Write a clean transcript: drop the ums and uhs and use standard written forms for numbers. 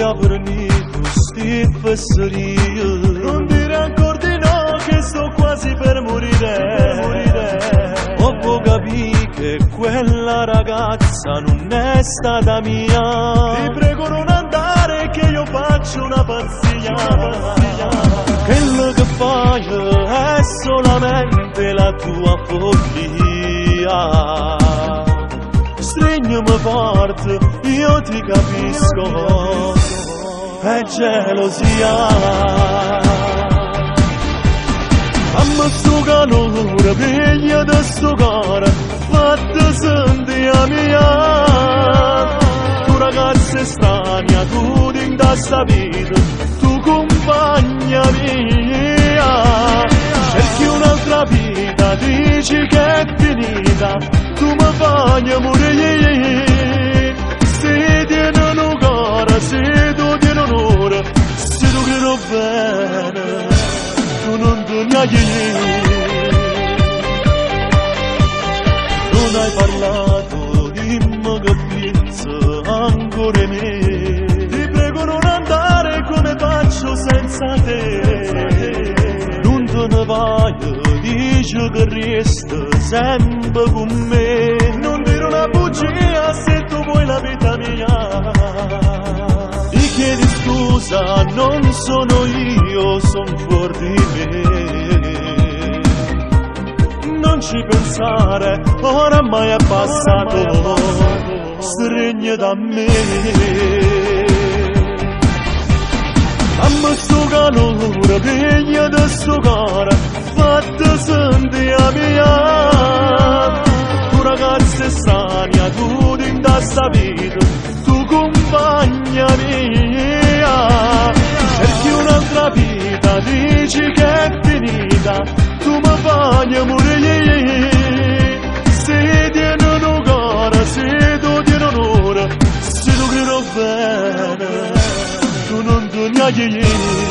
voglia per me tu sti fesserie. Non dire ancora di no che sto quasi per morire. Ho capito che quella ragazza non è stata mia. Ti prego non andare che io faccio una pazzia. Quello che fai è solamente la tua follia. Stringimi forte, io ti capisco, è gelosia. Amma sto calore, piglia da sto cuore, fatti sentire mia. Tu ragazza strana, tu ti sta vita, tu compagna mia. Cerchi un'altra vita, dici che è finita, tu mi fai morire. Se tieni un cuore, se tu tieni onore, se tu credo bene, tu non ti niaghi. Non hai parlato, dimmi che pensi ancora me. Ti prego non andare come faccio senza te. Non te ne vai, dici che resta sempre con me. Non dire una bugia se tu vuoi la vita mia. Ti chiedi scusa, non sono io, son fuori di me. Non ci pensare, oramai è passato, stringi da me. Dammi sto calore, piglia da sto cuore, fatti sentire mia. Tu ragazza strana, tu ti sta vita, tu compagna mia. Cerchi un'altra vita, dici che è finita, tu mi fai morire. Se tieni un cuore, se tu tieni onore, se tu credo bene, tu non ti niaghi.